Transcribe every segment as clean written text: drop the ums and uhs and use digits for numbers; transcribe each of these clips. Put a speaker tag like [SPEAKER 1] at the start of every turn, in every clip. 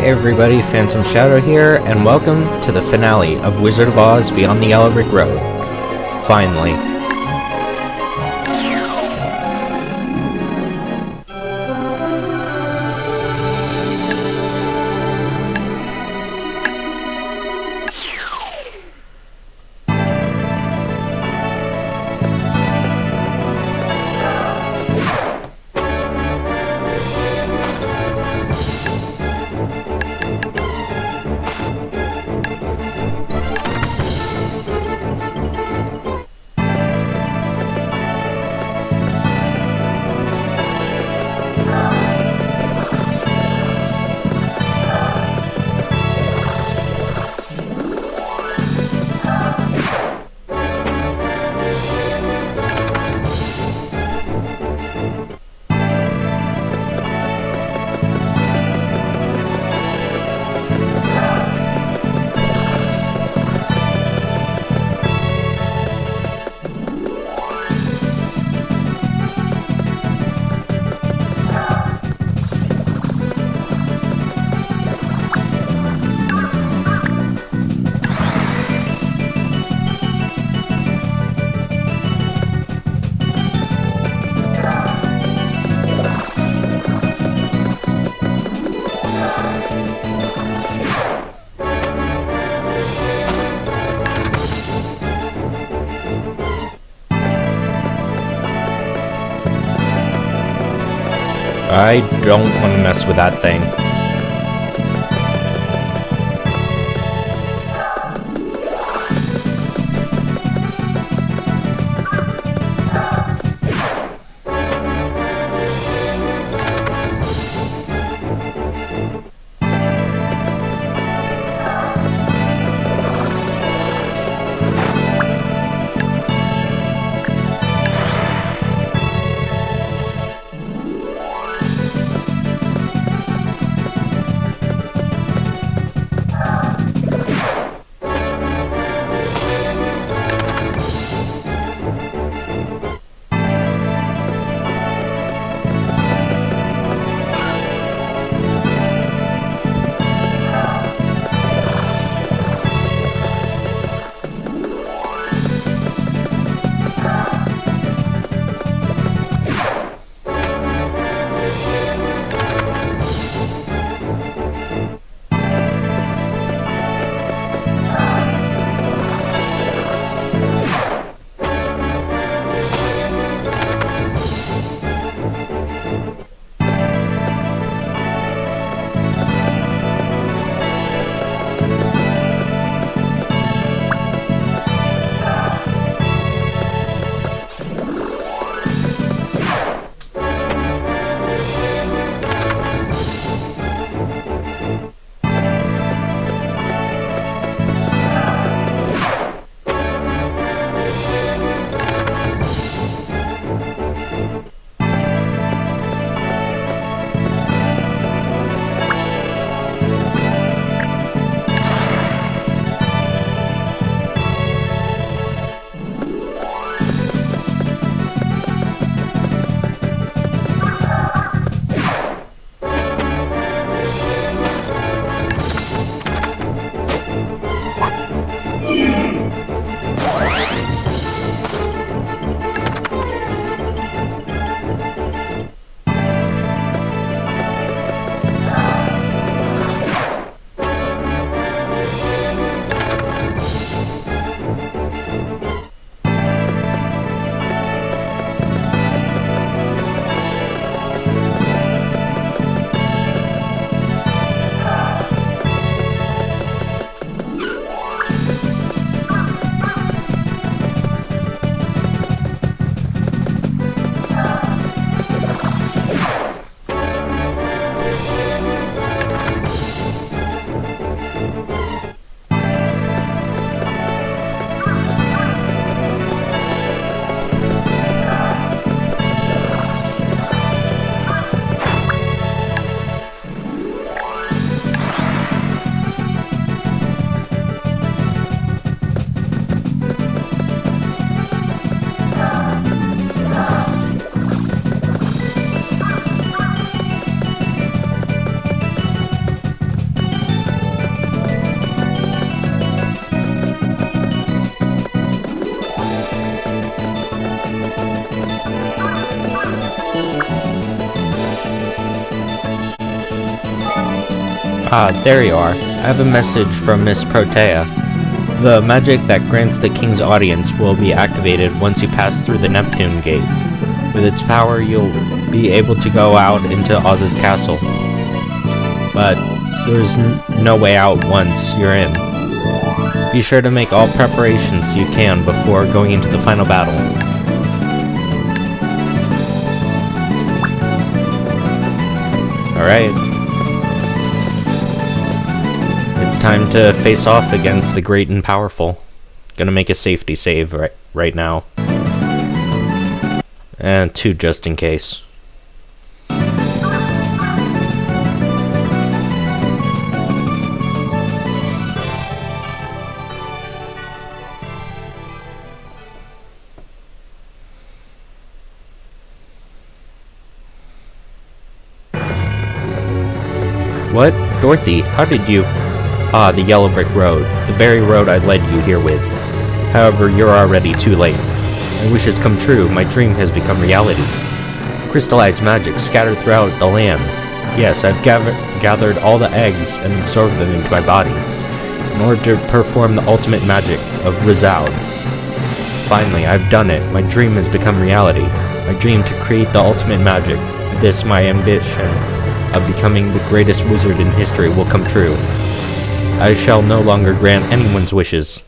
[SPEAKER 1] Hey everybody, Phantom Shadow here, and welcome to the finale of Wizard of Oz Beyond the Yellow Brick Road. Finally. I don't want to mess with that thing. Ah, there you are. I have a message from Miss Protea. The magic that grants the king's audience will be activated once you pass through the Neptune Gate. With its power, you'll be able to go out into Oz's castle. But there's no way out once you're in. Be sure to make all preparations you can before going into the final battle. Alright. It's time to face off against the great and powerful. Gonna make a safety save right now. And 2 just in case. What? Dorothy, how did you... Ah, the yellow brick road. The very road I led you here with. However, you're already too late. My wish has come true. My dream has become reality. Crystallized magic scattered throughout the land. Yes, I've gathered all the eggs and absorbed them into my body, in order to perform the ultimate magic of Rizaud. Finally, I've done it. My dream has become reality. My dream to create the ultimate magic. This, my ambition of becoming the greatest wizard in history, will come true. I shall no longer grant anyone's wishes.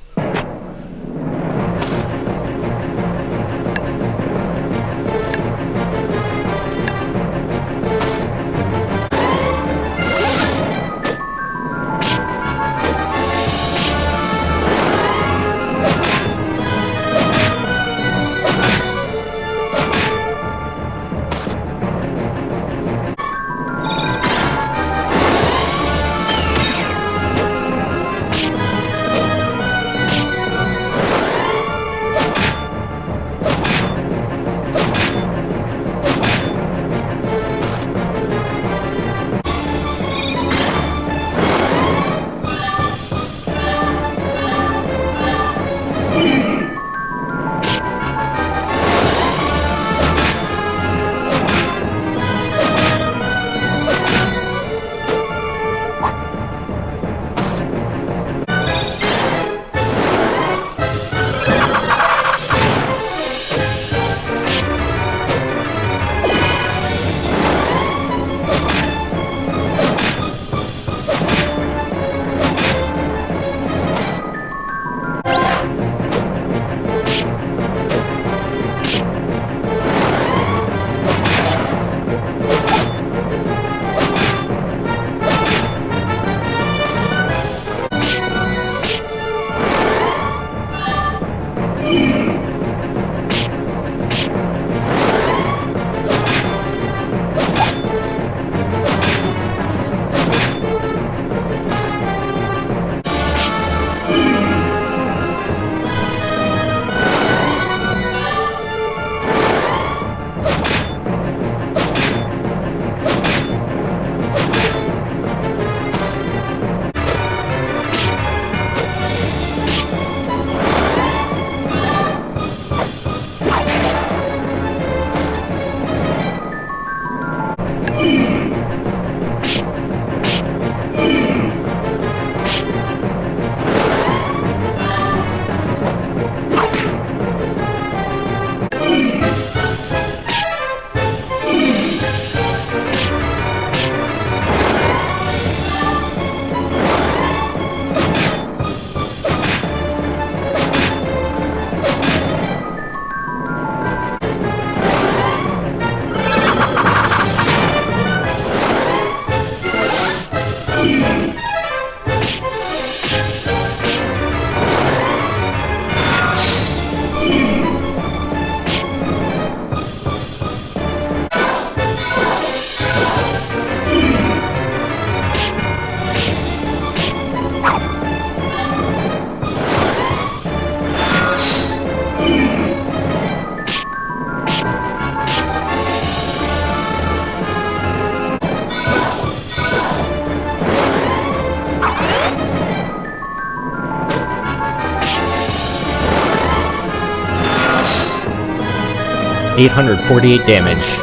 [SPEAKER 1] $848 damage.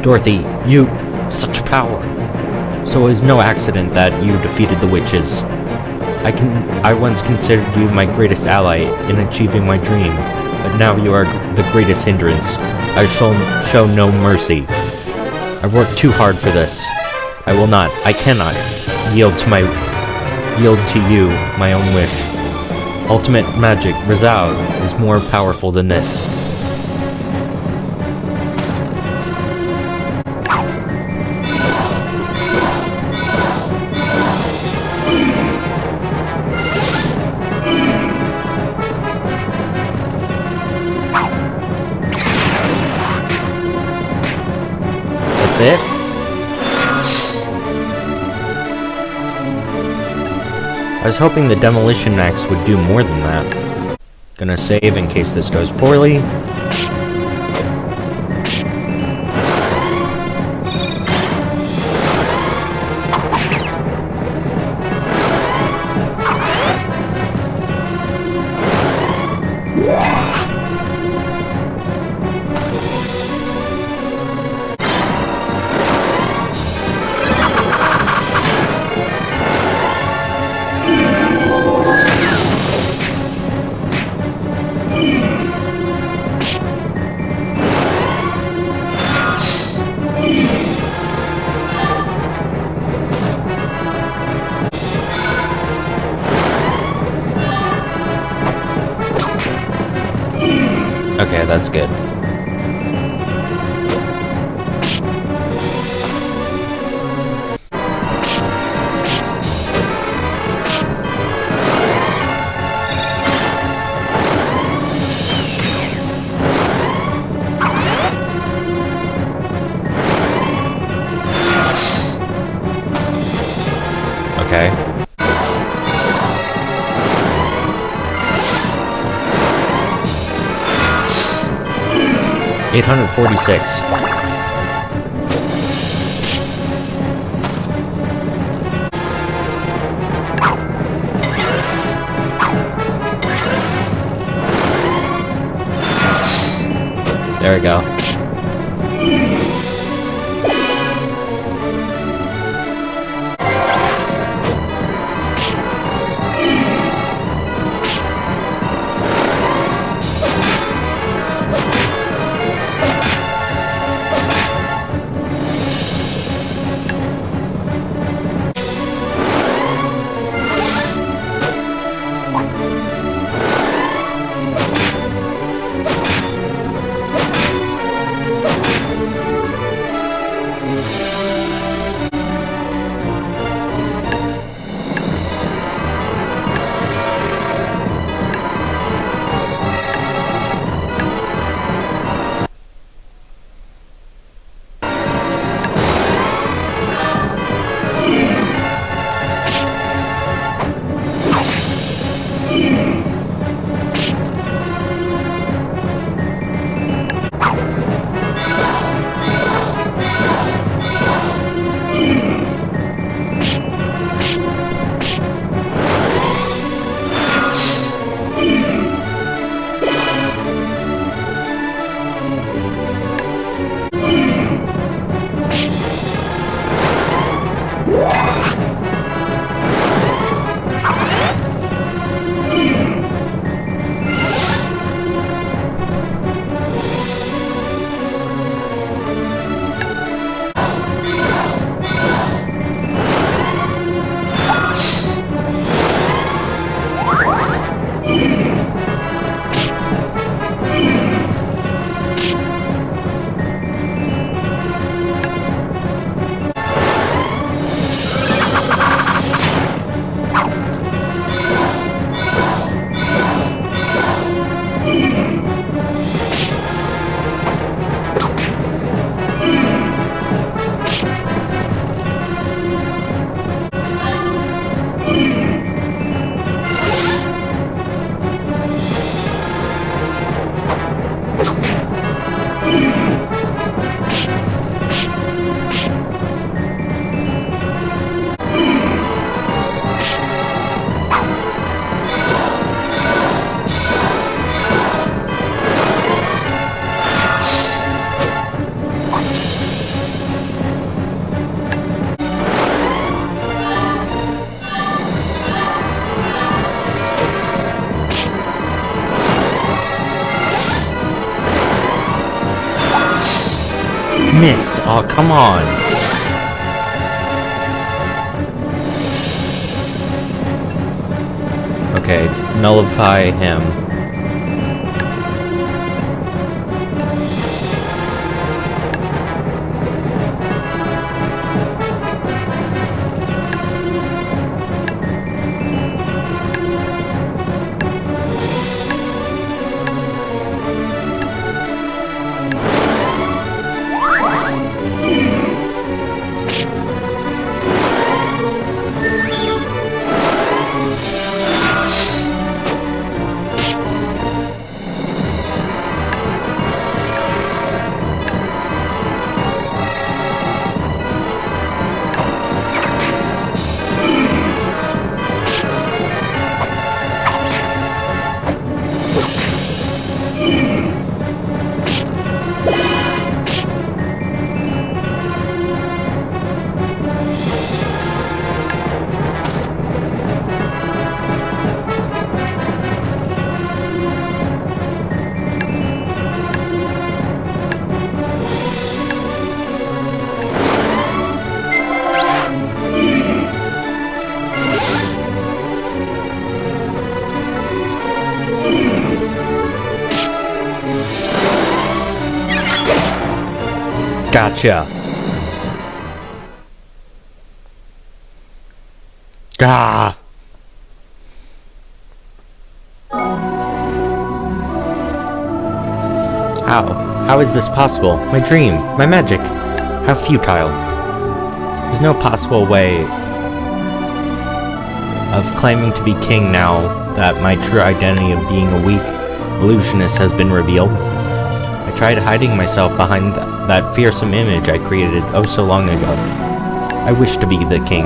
[SPEAKER 1] Dorothy, you Such power! So it was no accident that you defeated the witches. I once considered you my greatest ally in achieving my dream, but now you are the greatest hindrance. I shall show no mercy. I've worked too hard for this. I cannot yield to you my own wish. Ultimate magic, Rizal, is more powerful than this. That's it? I was hoping the demolition axe would do more than that. Gonna save in case this goes poorly. Okay, that's good. Okay. $846. There we go. Missed! Oh, come on! Okay, nullify him. Gotcha. Ah. How is this possible? My dream, my magic. How futile. There's no possible way of claiming to be king now that my true identity of being a weak illusionist has been revealed. I tried hiding myself behind that fearsome image I created oh so long ago. I wish to be the king.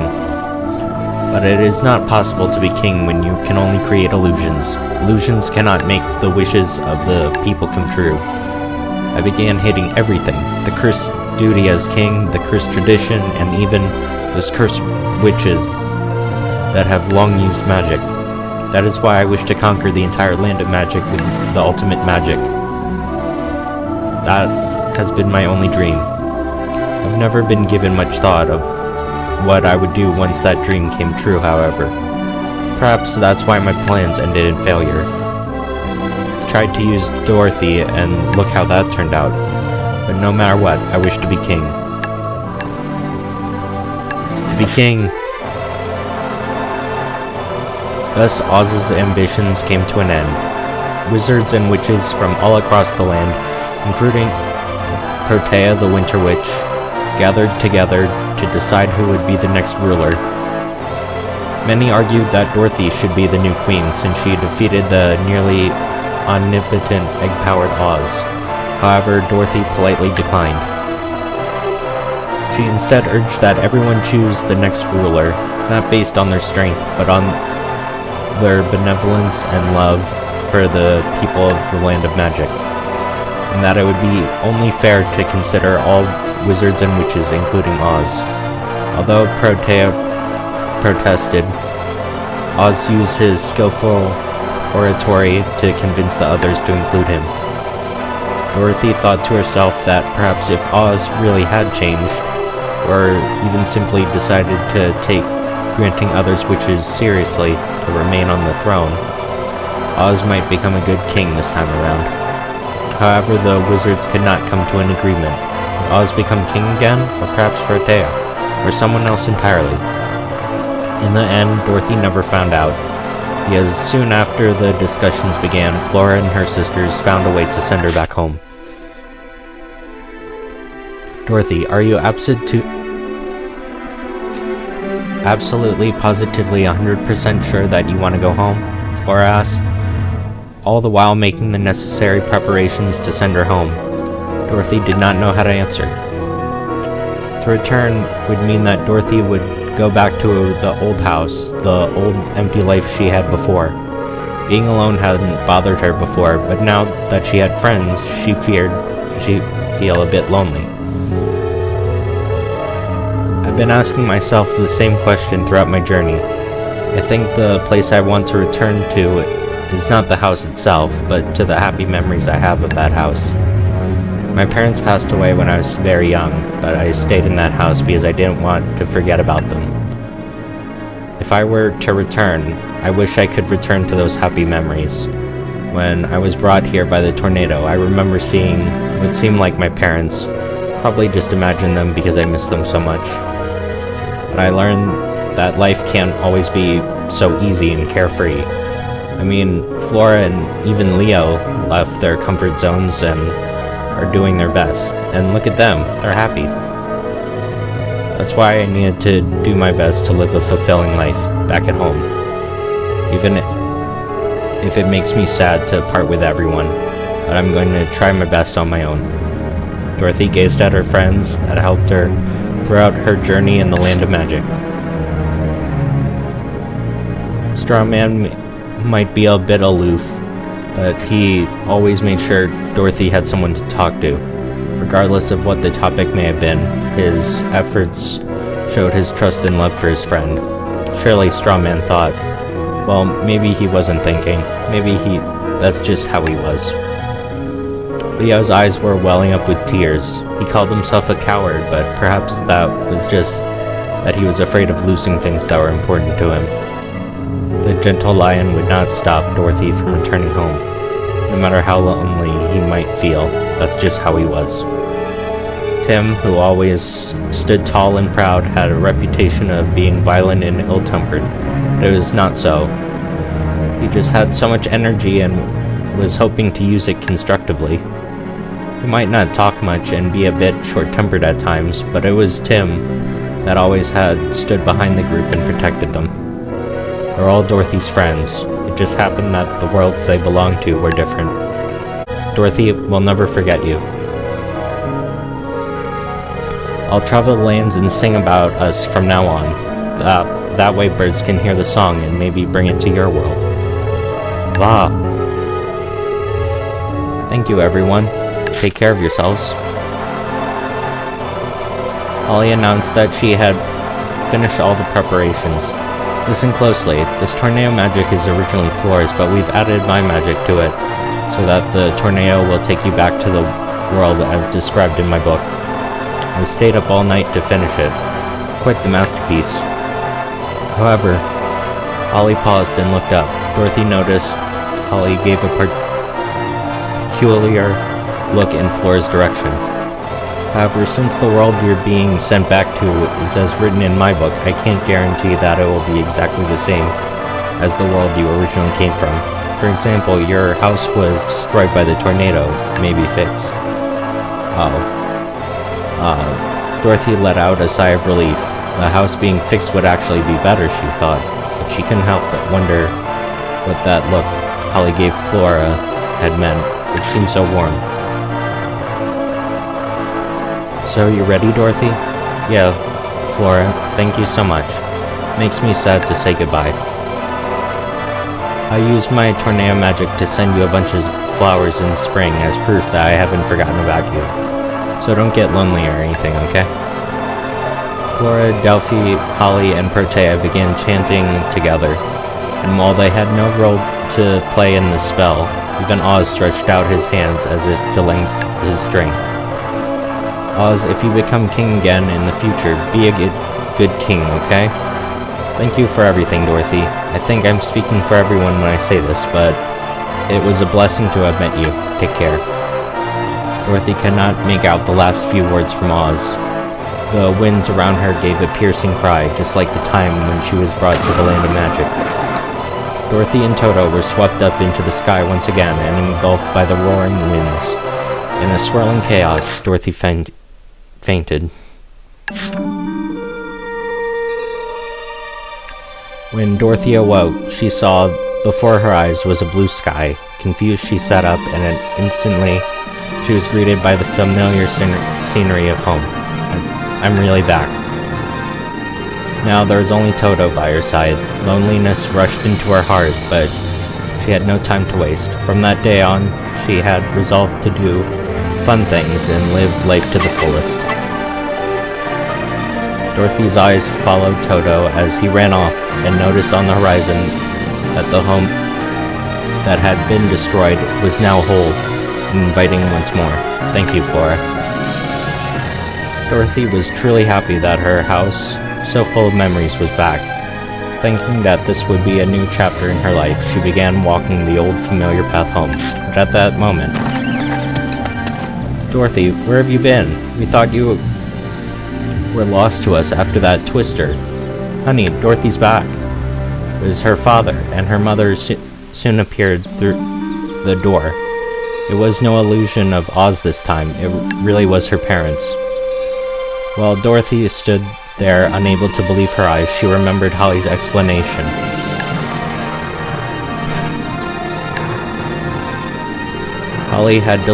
[SPEAKER 1] But it is not possible to be king when you can only create illusions. Illusions cannot make the wishes of the people come true. I began hating everything. The cursed duty as king, the cursed tradition, and even those cursed witches that have long used magic. That is why I wish to conquer the entire land of magic with the ultimate magic. That has been my only dream. I've never been given much thought of what I would do once that dream came true, however. Perhaps that's why my plans ended in failure. I tried to use Dorothy, and look how that turned out. But no matter what, I wish to be king. To be king. Thus, Oz's ambitions came to an end. Wizards and witches from all across the land, including Protea the Winter Witch, gathered together to decide who would be the next ruler. Many argued that Dorothy should be the new queen since she defeated the nearly omnipotent egg-powered Oz. However, Dorothy politely declined. She instead urged that everyone choose the next ruler, not based on their strength, but on their benevolence and love for the people of the land of magic, and that it would be only fair to consider all wizards and witches, including Oz. Although Protea protested, Oz used his skillful oratory to convince the others to include him. Dorothy thought to herself that perhaps if Oz really had changed, or even simply decided to take granting others' wishes seriously to remain on the throne, Oz might become a good king this time around. However, the wizards could not come to an agreement. Would Oz become king again, or perhaps Protea, or someone else entirely? In the end, Dorothy never found out, because soon after the discussions began, Flora and her sisters found a way to send her back home. Dorothy, are you absolutely, positively 100% sure that you want to go home? Flora asked, all the while making the necessary preparations to send her home. Dorothy did not know how to answer. To return would mean that Dorothy would go back to the old house, the old empty life she had before. Being alone hadn't bothered her before, but now that she had friends, she feared she'd feel a bit lonely. I've been asking myself the same question throughout my journey. I think the place I want to return to is not the house itself, but to the happy memories I have of that house. My parents passed away when I was very young, but I stayed in that house because I didn't want to forget about them. If I were to return, I wish I could return to those happy memories. When I was brought here by the tornado, I remember seeing what seemed like my parents. Probably just imagined them because I miss them so much. But I learned that life can't always be so easy and carefree. I mean, Flora and even Leo left their comfort zones and are doing their best. And look at them, they're happy. That's why I needed to do my best to live a fulfilling life back at home. Even if it makes me sad to part with everyone, but I'm going to try my best on my own. Dorothy gazed at her friends that helped her throughout her journey in the land of magic. Straw Man might be a bit aloof, but he always made sure Dorothy had someone to talk to. Regardless of what the topic may have been, his efforts showed his trust and love for his friend. Surely Straw Man thought, well, maybe he wasn't thinking. Maybe that's just how he was. Leo's eyes were welling up with tears. He called himself a coward, but perhaps that was just that he was afraid of losing things that were important to him. The gentle lion would not stop Dorothy from returning home. No matter how lonely he might feel, that's just how he was. Tim, who always stood tall and proud, had a reputation of being violent and ill-tempered, but it was not so. He just had so much energy and was hoping to use it constructively. He might not talk much and be a bit short-tempered at times, but it was Tim that always had stood behind the group and protected them. They're all Dorothy's friends. It just happened that the worlds they belonged to were different. Dorothy will never forget you. I'll travel the lands and sing about us from now on. That way birds can hear the song and maybe bring it to your world. Wow. Thank you, everyone. Take care of yourselves. Holly announced that she had finished all the preparations. Listen closely. This tornado magic is originally Flora's, but we've added my magic to it, so that the tornado will take you back to the world as described in my book. I stayed up all night to finish it. Quite the masterpiece. However, Holly paused and looked up. Dorothy noticed Holly gave a peculiar look in Flora's direction. However, since the world you're being sent back to is as written in my book, I can't guarantee that it will be exactly the same as the world you originally came from. For example, your house was destroyed by the tornado, may be fixed. Dorothy let out a sigh of relief. The house being fixed would actually be better, she thought, but she couldn't help but wonder what that look Holly gave Flora had meant. It seemed so warm. So, you ready, Dorothy? Yeah, Flora, thank you so much. Makes me sad to say goodbye. I used my tornado magic to send you a bunch of flowers in spring as proof that I haven't forgotten about you. So don't get lonely or anything, okay? Flora, Delphi, Holly, and Protea began chanting together, and while they had no role to play in the spell, even Oz stretched out his hands as if to lend his strength. Oz, if you become king again in the future, be a good king, okay? Thank you for everything, Dorothy. I think I'm speaking for everyone when I say this, but it was a blessing to have met you. Take care. Dorothy could not make out the last few words from Oz. The winds around her gave a piercing cry, just like the time when she was brought to the land of magic. Dorothy and Toto were swept up into the sky once again and engulfed by the roaring winds. In a swirling chaos, Dorothy fainted. When Dorothy awoke, she saw before her eyes was a blue sky. Confused, she sat up, and instantly she was greeted by the familiar scenery of home. I'm really back. Now there was only Toto by her side. Loneliness rushed into her heart, but she had no time to waste. From that day on, she had resolved to do fun things and live life to the fullest. Dorothy's eyes followed Toto as he ran off and noticed on the horizon that the home that had been destroyed was now whole. and inviting once more. Thank you, Flora. Dorothy was truly happy that her house, so full of memories, was back. Thinking that this would be a new chapter in her life, she began walking the old familiar path home. But at that moment... Dorothy, where have you been? We thought you were lost to us after that twister. Honey, Dorothy's back. It was her father, and her mother soon appeared through the door. It was no illusion of Oz this time. It really was her parents. While Dorothy stood there, unable to believe her eyes, she remembered Holly's explanation. Holly had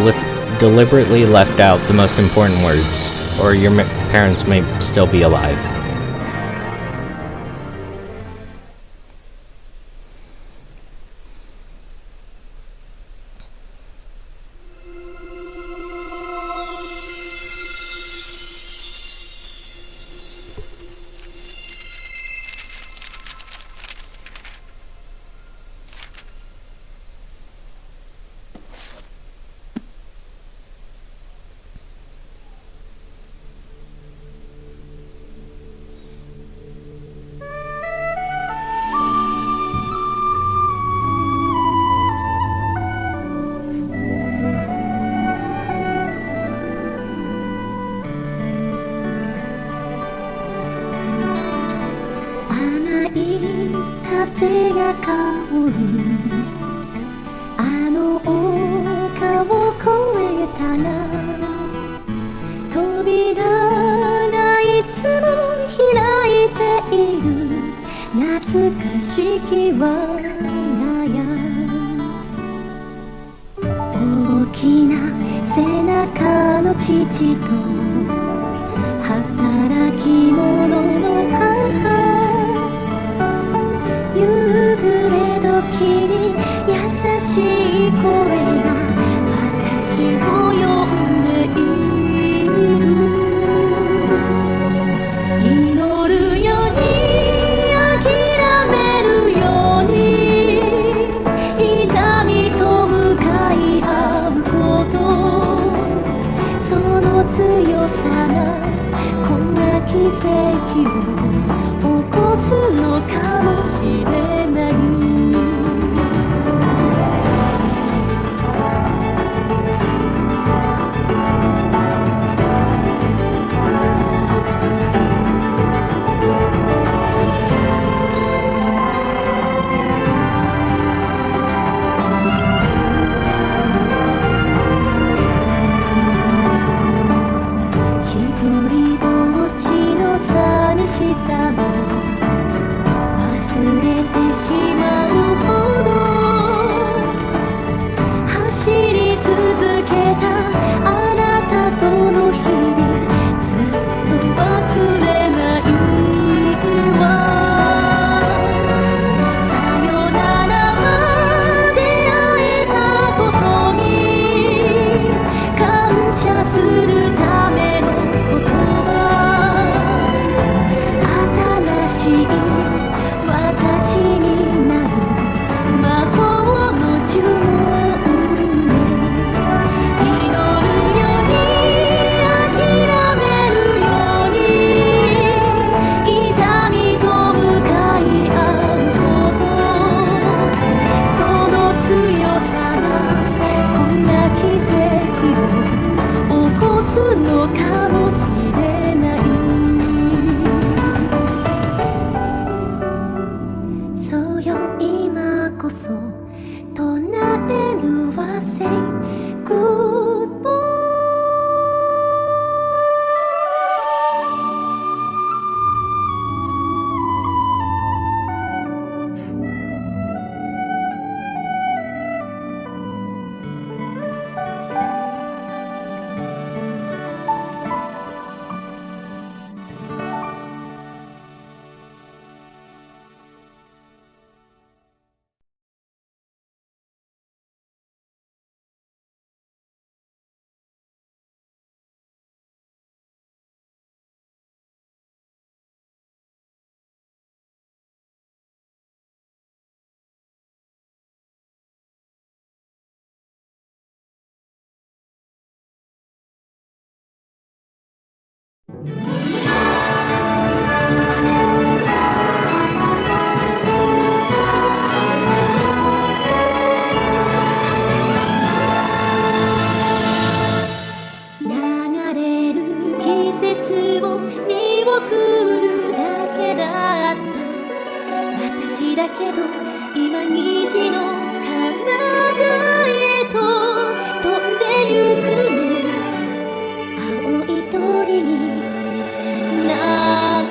[SPEAKER 1] deliberately left out the most important words, or your parents may still be alive.
[SPEAKER 2] 風が香るあの丘を越えたら扉がいつも開いている懐かしき我が家大きな背中の父と働き者の母夕暮れ時に優しい声が私を呼んでいる祈るように諦めるように痛みと向かい合うことその強さがこんな奇跡を起こすのかもしれない一人ぼっちの寂しさも忘れてしまうほど走り続けたあなたとの日々ずっと忘れないわさよならは出会えたことに感謝するための言葉新しい私になる魔法の呪文で祈るように諦めるように痛みと向かい合うことその強さがこんな奇跡を起こすのかもしれないそうよ流れる季節を見送るだけだった私だけど今虹の彼方へと飛んでゆくの青い鳥になる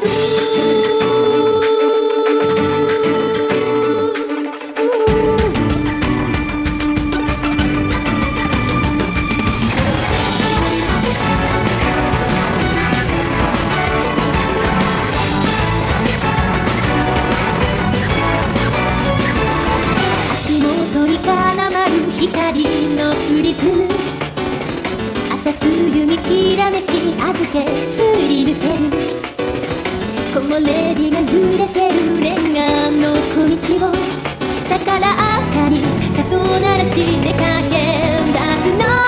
[SPEAKER 2] 足元に絡まる光のプリズム朝露にきらめき預けすり抜ける木漏れ日が揺れてるレンガの小道をだから明かりかと鳴らし出かけ出すの